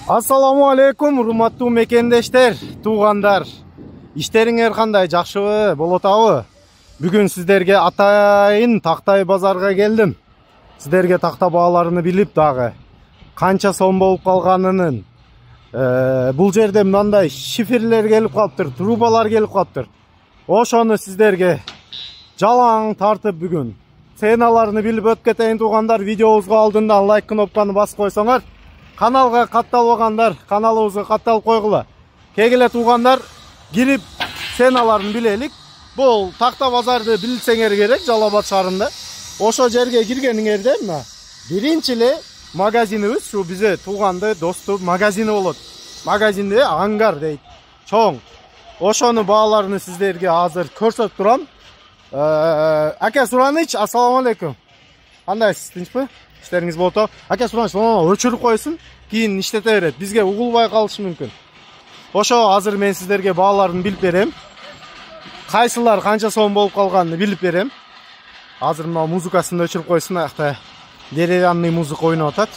Ассаламу алейкум, урматтуу мекендештер, туугандар. Иштериңер кандай, жакшыбы, болот абы? Бүгүн сиздерге атайын Тактай базарга келдим. Сиздерге такта бааларını билип дагы канча сом болуп калганын, бул жерде мындай шифрлер келип калыптыр, трубалар келип калыптыр. Ошону сиздерге жалаң тартып бүгүн ценаларını билип өтүп кетейин туугандар. Видеобузга алдындан лайк кнопканы басып койсоңор, каналга катталбагандар каналыбызга катталып койгула. Кегиле туугандар, кирип ценаларын билелик. Бул такта базарды билсеңер керек, Жалал Абад шаарында. Ошо жерге киргениңерде мына биринчи эле магазинибиз, шу бизе тууганды, досту магазини болот. Магазинде ангар дейт, чоң. Ошону бааларını сиздерге азыр көрсөтүп турам. Ака Сураныч, ассаламу алейкум. Кандайсыз, тынчпы? İşleriniz болот. Ака Сураныч, өчүрүп койсун, кийин иштете берет. Бизге угулбай калышы мүмкүн. Ошо азыр мен сиздерге бааларын билип берем. Кайсылар канча сом болуп калганын билип берем. Азыр мына музыкасын өчүрүп койсун, акта деревянный музыка ойноп атат.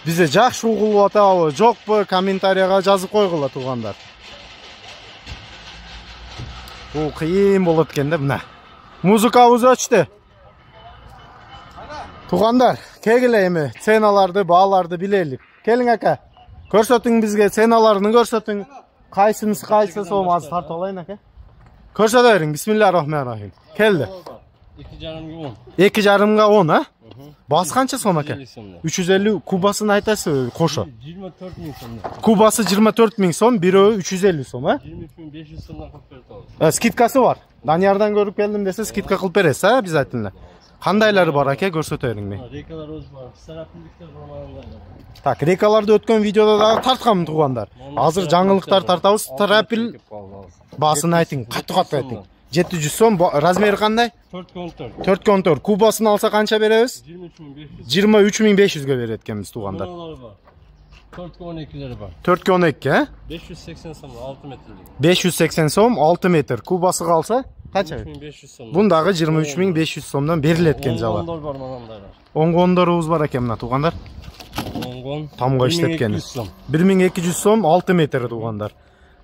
Бизе жакшы угулуп атабы, жокпу, комментарийга жазып койгула туугандар. Бул кыйын болот экен да, мына. Музыкабыз өчтү. Туугандар, кегиле эми ценаларды, бааларды билелик. Келиң ака. Көрсөтүң бизге, ценаларын көрсөтүң. Кайсынысы кайсы сом, азыр тартып алайын ака. Көрсөтө бериң. Бисмиллахиррахманиррахим. Келди. 2,5 2,5 10, а? Басы канча сом ака? 350 кубасын айтасыз кошо. 24 000 сом. Кубасы 24 000 сом, бирөө 350 сом, а? 23 500 сомдон кылып берет. Скидкасы бар. Даниярдан көрүп келдим десе, скидка кылып бересиз, а? Обязательно. Кандайлары бар ака, көрсөтө бериңби? Рекаларыбыз бар. Сарапилдиктер формалында. Так, рекаларды өткөн видеода дагы тартканмын туугандар. Азыр жаңылыктар тартабыз. Тарапил басын айтың, катты айтың. 700 сом, размери кандай? 4,14. 4,14. Кубасын алса канча беребиз? 23 500. 23500 берет экенбиз туугандар. 4,12'leri var. 4,12, ha? 580 сом 6 метрлик. 580 сом 6 метр. Кубасы калса канча? 23 сом. Бундагы 23500 сомдон берилет экен жала. Оңгондор бар мынандай. Оңгондорубуз бар экен мына туугандар. Оңгон. Тамга иштеткени. 1200 сом 6 метр туугандар.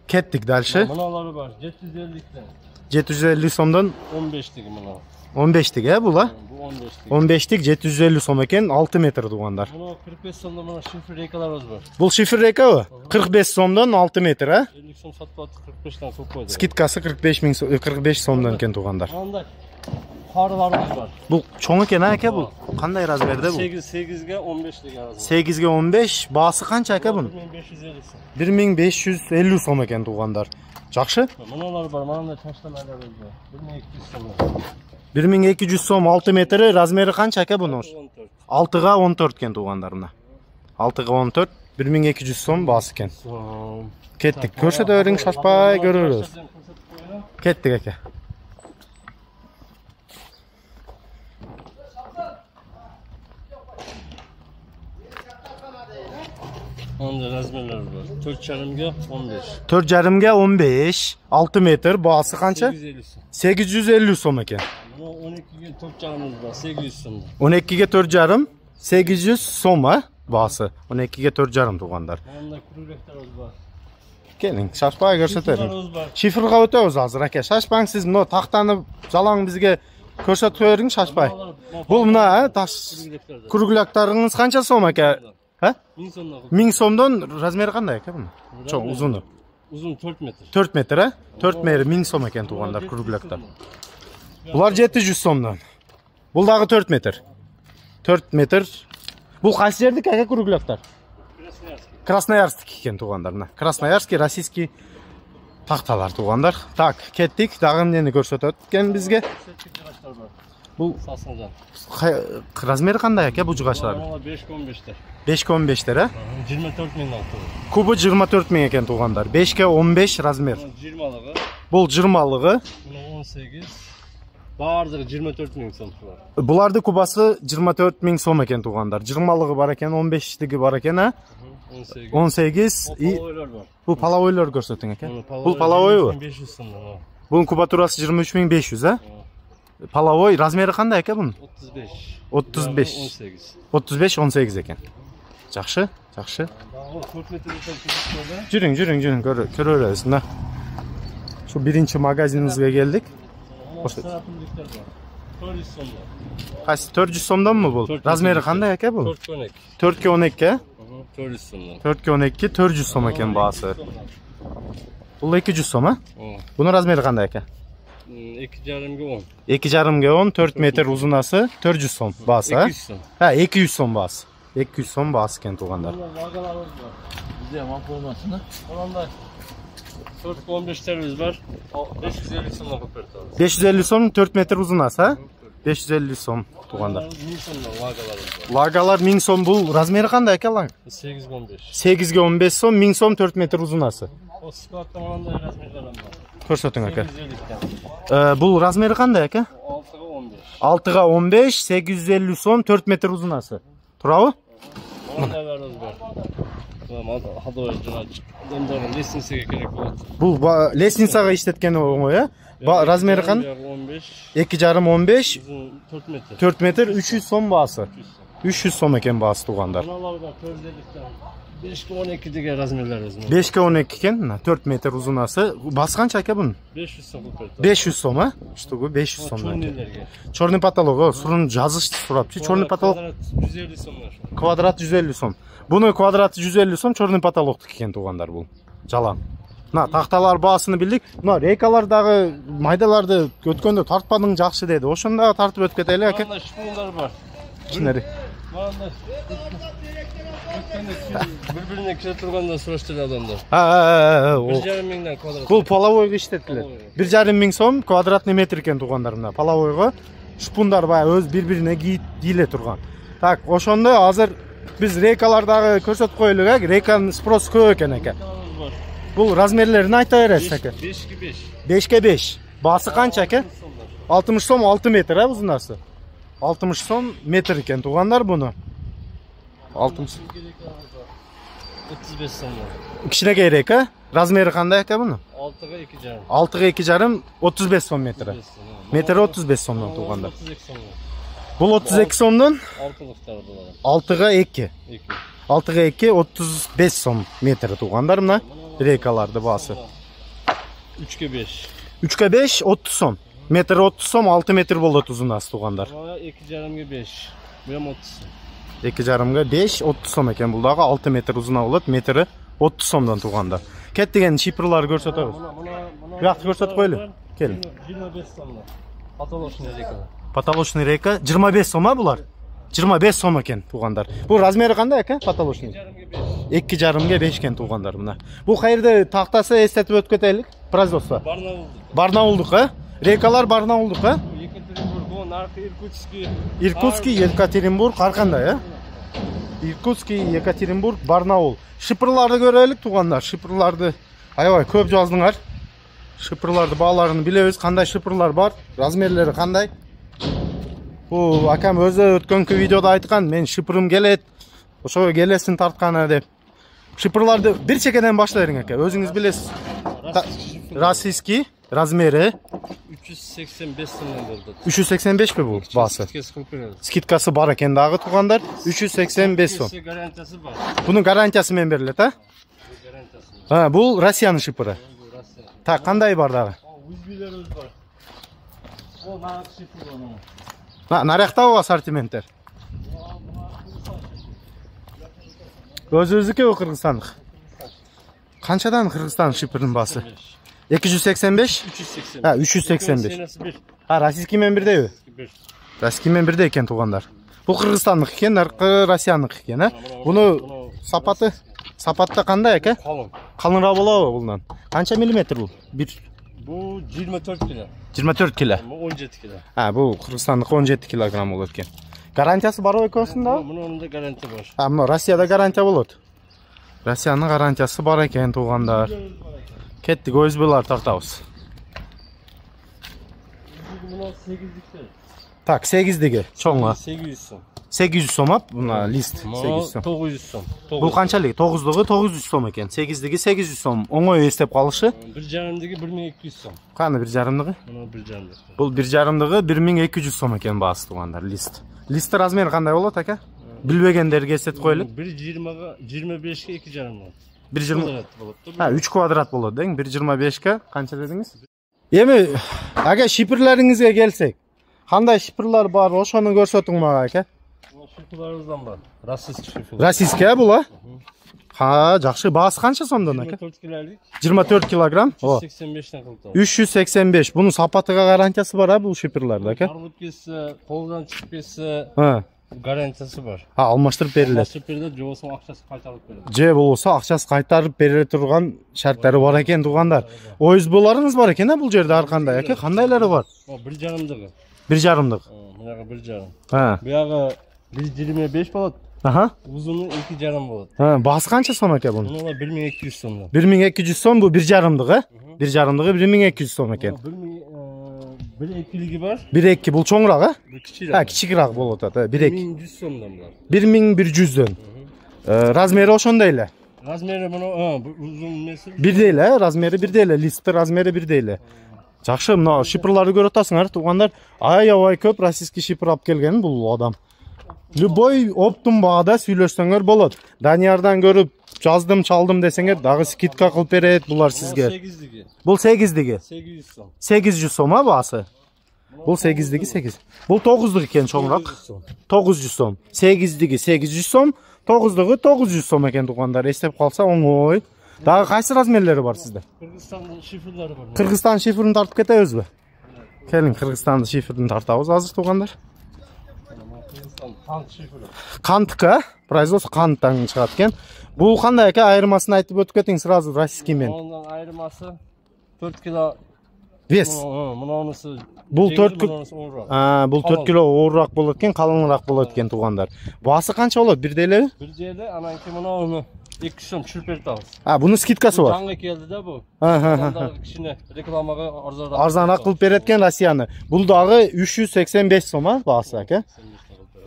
Кеттик дальше. Мыналары бар. 750'likten. 750 сомдон 15'lik мына. 15'lik, he була? Bu 15'lik. 15'lik 750 сом экен 6 метр туугандар. Bunu 45 сомдон мына шифр рекаларыбыз бар. Бул шифр рекабы? 45 сомдон 6 метр, а? 50 сом сатып атып 45'ten көп койду. Скидкасы 45 сомдон экен туугандар. Андай фарларыбыз бар. Бул чоң экен ака, бул кандай размерде бул? 8'ge 15'lik арасы. 8'ge 15, баасы канча ака бунун? 1550 сом. 1550 сом экен туугандар. Жакшы? Мыналар бар, мынандай таштамаларыбыз бар. 1200 сом. 1200 сом 6 метри, размери канча ака бунун? 6'ga 14 экен туугандар мына. 6'ga 14, 1200 сом баасы экен. Кеттик, көрсөтө бериң, шашпай көрөрүз. Кеттик ака. Onda razmerler var. 4,5'ge 15. 4,5'ge 15, 6 metr, bası kança? 850 som. 850 som eкен. Buna 12'ge 4,5'ımız var. 800 som. 12'ge 4,5, 800 som ha bası. 12'ge 4,5 tugandar. Onda kuruleklerimiz var. Келиң, шашпай көрсөтөм. Şifrlarımız var. Шифрга өтөбүз азыр ака. Шашпаң, сиз мына тактаны жалаң бизге көрсөтүп бериң, шашпай. Бул мына таш күргүлөктөрүңүз канча сом ака? Ha? 1000 somdan. 1000 somdan razmeri qanday aka bunun? Çok uzunu. Uzun 4 metre. 4 metre ha? 4 metre 1000 som eken tuğanlar kurugulaklar. Bular 700 somdan. Bul dağı 4 metre. 4 metre. Bul qaysı жердик aka kurugulaklar? Красноярск eken tuğanlarına. Красноярский, российский такталар туğanlar. Так, kettik. Dagı neni көрсөтөт экен бизге? Бул Sasıncan. Razmeri qanday aka bu жугачлар? 5,15'ler. 5,15'ler ha? 24 000 altı. Kubu 24 000 eken tuğanlar. 5'ge 15 razmer. 20'lığı. Bul 20'lığı. Buna 18. Bağırdığı 24 000 som var. Bulardı kubası 24 000 som eken tuğanlar. 20'lığı var eken, 15'ligi var eken ha? 18. 18. Palavoylar var. Bu palavoylar görsötün eken. Bu palavoy mu? 500 somdan. Bunun kubaturası 23 500 ha? Palavoy razmeri qanday aka bunun? 35. 35. 18. 35 18 eken. Жакшы, жакшы. Dağ 4 metre yukarı. Жүрүң, көрөрүбүз мына. Şu birinci magazinimizge geldik. Saatlikler var. 400 somda. Qaysi 400 somdan mı bu? 400 Razmeri qanday aka bu? 4 4 12. 400 somdan. 4 12 400 som ekan bahası. Bu 200 som ha? Bunun razmeri qanday aka? 2,5 10. 2,5 10 4 metre uzunası 400 som bahası ha? 200 som. Ha 200 som bahası. 200 som bahası ekan tuğanlar. Vagalarımız var. Bizde map olmasın. Oranda 415 terimiz var. 550 somdan kopartalım. 550 som 4 metre uzunası ha? 550 som tuğanlar. 1000 somdan vagalarımız var. Lagalar 1000 som bu razmeri qanday aka lan? 815. 8'ge 15 som 1000 som 4 metre uzunası. O skvatlamalarında razmerlerim var. Ko'rsating aka. 850'den. Bu razmeri qanday aka? 6'ga 15. 6'ga 15 850 som 4 metre uzunası. Turabı? Onda veririz var. Tamam, hadi o yüzden açık. Onların listesiye gerek yok. Bu lesnitsaga işletkeni oңой ya. Razmeri qan? 15. 2,5 15 Uzun 4 metre. 4 metre 300 som bahası. 300 som eken bahası tuğanlar. Analarga közdelikten 5'ke 12 dige razmerleriz. 5'ke 12 eken 4 metre uzunası. Bası qancha aka bunun? 500 som kopartalım. 500 som ha? İşte bu 500 som. Çornilerge. Чорный потолок o. Surun жазышты сурапчы. Чорный потолок Kvadrat 150 somlar. kvadrat 150 som. Bunu kvadratı 150 som чорный потолоктук eкен туğanдар bu. Жалан. Мына такталар баасыны билдик. Мына рейкалардагы майдаларды өткөндө тартпадың жакшы деди. Ошондо дагы тартып өтүп кетели аке. Bana şunlar var. Кичинери. Bana birbirine kire turganda suraştırdı adamlar. Ha, 1,5 mingden kvadrat. бул половойго иштетилет. 1,5 миң сом квадратный метр экен туугандар мына половойго. Шпундар баягы өз бири-бирине кийле турган. Так, ошондо азыр биз рейкалардагы көрсөтүп коелук а, рейканын спросу көп экен аке. Бул размерлерин айта бересиз аке. 5'ke 5. 5'ke 5. Bası kança aке? 60 som 6 metre ha uzunası. 60 som metre eкен tuğanlar bunu. 60. 35 somlar. Kişine gerek ha? Razmeri qanday aka bunu? 6'ga 2,5. 6'ga 2,5 35 som metre. Metre 35 somdan tuğanlar. 32 somlar. Bul 32 somdan 6'lıklar bunlar. 6'ga 2. 2. 6'ga 2 35 som metre tuğanlar mına. Reykalarda bası. 3'ke 5. 3'ke 5 30 som. Metre 30 som 6 metre bolot uzunası tuğanlar. Bana 2,5'ga 5. Benim 30. 2,5'ga 5 30 som eken bul dagı 6 metre uzuna bolot. Metre 30 somdan tuğanda. Kettigen şiprları görsetebиz. Бияқты көрсөтүп коелу. Келин. 25 somlar. Patoloşun reykalar. Потолочный рейка 25 сом а булар? 25 сом экен туғандар. Бул размери кандай экен потолочный? 2,5 5 экен туғандар мына. Бул кайерде тактасы эстетип өтүп кетелик. Производство. Барнаулдук а? Рейкалар Барнаулдук а? Екатеринбург, он аркы Иркутский. Иркутский, Екатеринбург аркандай а? Иркутский, Екатеринбург, Барнаул. Шипырларды көрелик туғандар. Шипырларды аябай көп жаздыңар. Шипырларды бааларын билебиз, кандай шипырлар бар, размерлери кандай. Бул акам өзү өткөнкү видеодо айткан, мен шипырым келет, ошого келесин тартканы деп. Шипырларды бир чекеден баштайын ака, өзүңүз билесиз. Российский размери 385 сомдон болду. 385 бул баасы? Скидкасы бар экен дагы тугандар, 385 сом. Гарантиясы бар. Бунун гарантиясы менен берилет, а? Ha, бул Россиянын шипыры. Так, кандай бар дагы? Үзбүйлөрүбүз бар. О, нарық шипыр онун. Наряктабы ассортименттер? Өзүбүздүкү Кыргызстандык. Канчадан Кыргызстан шипырынын баасы? 285? 380. Ha, 385. Ha, российский менен бирдеби? Российский менен бирде экен тугандар. Бул Кыргызстандык экен, наркы Россиянын экен, а? Буну сапатта кандай экен? Калың. Калыңыраак болобу булдан? Канча миллиметр бул? Бул 24 кило. 24 кило. 17 кило. Ha, bu Kırgızistan'daki 17 kilogram olur eкен. Garantiyası бар ekosunda? Bunun da garanti var. Ha, bunu Rossiyada garantiya болады. Rossiyanın garantiyası бар eкен туğanlar. Kettik, özbülar taqtabız. Buna 8'likler. Tak, 8'digi, çoğunla. 800 som. 800 som ap, buna list. 800 som. 900 som. Bu qanchalik? 9'luğu 900 som eкен. 8'digi 800 som. Oңoy estep qalışı. 1,5'digi 1200 som. Qani 1,5'lığı? Buna 1,5'lığı. Bu 1,5'lığı 1200 som eкен bası tuğanlar, list. Listi razmeri qanday болады aka? Bilbегендерге эстетип коелук. 1.20'ga 25'e 2,5 болады. 1.20 Kvadrat болады. Ha 3 kvadrat bolot deң. 1.25 канча дедиңиз? Эми ага шипирлериңизге келсек, кандай шипирлер бар, ошону көрсөтүң мага ака. Шифрларыбыздан бар. Российский шифр. Российский бул а? Ha, жакшы. Баасы канча сомдон ака? 24 килолик. 24 килограмм. О. 385'ten кылып. 385. Bunun сапатыга гарантиясы бар бул шипирлерде ака? Жарылып кетсе, колдон чыгып кетсе, Ha. гарантиясы бар. Ha, алмаштырып берилет. Алмаштырып берилет, жобосун акчасы кайтарып берилет. Же болбосо акчасы кайтарып бере турган шарттары бар экен туугандар. Оюзбуларыңыз бар экен бул жерде ар кандай ака? Кандайлары бар? 1,5-дыгы. 1,5. Мынага 1,5. Ha. Буягы 1,25 болот. Аха. Uzunu 2,5 болот. Ha, баасы канча сом экен бунун? Мына 1200 сомдон. 1200 сом бу 1,5-дыгы. 1,5-дыгы 1200 сом экен. 1,2'ligi бар. 1,2 бул чоңураак а? Bu кичирээк. Ha, кичигирээк болуп атат. 1,2. 1100 сомдон булар. 1100дөн. Размери ошондой эле. Размери мына uzun эмеси. Бирдей эле, размери бирдей эле, листи размери бирдей эле. Жакшы, мына шипрларды көрүп атасыңар туугандар. Аябай көп российский шипр алып келген бул адам. Любой оптун баада сүйлөшсөңөр болот. Даниярдан көрүп жаздым, чалдым десеңер, дагы скидка кылып берет булар сизге. 8'digi. Бул 8'дigi. 800 сом. 800 сом а баасы? Бул 8'дigi 8. Бул 9'дук экен чоңураак. 900 сом. 8'дigi 800 сом, 9'дугу 900 сом экен туугандар. Эстеп калса оңой. Дагы кайсы размерлери бар сизде? Кыргызстандын шифрлары бар. Кыргызстан шифрин тартып кетебизби? Келин, Кыргызстандын шифрин тартабыз азыр туугандар. Кант шифры. Канттыкы, производство канттан чыгат экен. Бул кандай экен, айырмасын айтып өтүп кетиң сразу российский менен. Ондан айырмасы 4 кило Вес. Мынанысы Бул 4 кило. кило. Бул 4 кило оорураак болот экен, калыңыраак болот экен туугандар. Баасы канча болот? Бирдей элеби? Бирдей эле, анан кийин мынаны 200 сом чүрүп берип атабыз. Бунун скидкасы бар. Жаңы келди да бу. Ага. Кичине рекламага Арзаныраак кылып берет экен Россияны. Бул дагы 385 сом а баасы экен.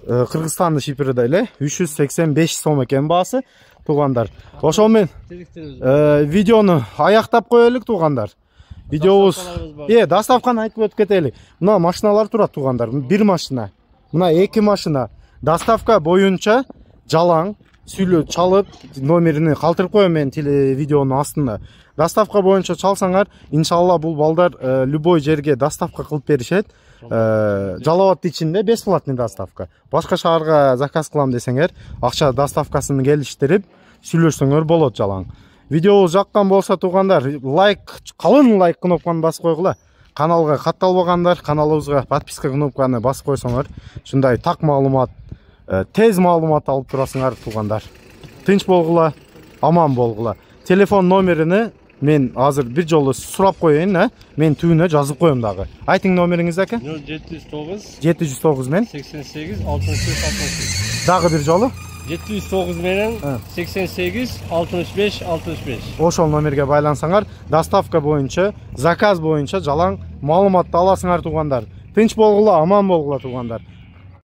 Кыргызстандын шипири да эле 385 сом экен баасы туугандар. Ошол менен видеону аяктап коелук туугандар. Видеобуз доставканы айтып өтүп кетели. Мына машиналар турат туугандар. Бир машина. Мына 2 машина. Доставка боюнча жалаң сүйлө чалып номерини калтырып коем мен видеонун астына. Доставка боюнча чалсаңар, иншалла бул балдар любой жерге доставка кылып беришет. Жалал абад ичинде бесплатный доставка. Башка шаарга заказ кылам десеңер, акча доставкасын келиштирип сүйлөшсөңөр болот жалаң. Видеобуз жаккан болсо туугандар, калың лайк кнопканы басып койгула. Каналга катталбагандар, каналыбызга подписка кнопканы басып койсоңор, ушундай так маалымат, тез маалымат алып турасыңар туугандар. Тынч болгула, аман болгула. Телефон номерини мен азыр бир жолу сурап коеюн, мен түбүнө жазып коем дагы. Айтың номериңиз ака? 709 709 мен 88 65 65. Дагы бир жолу 709 менен 88 65 65. Ошол номерге байлансаңар, доставка боюнча, заказ боюнча жалаң маалыматты аласыңар туугандар. Тынч болгула, аман болгула туугандар.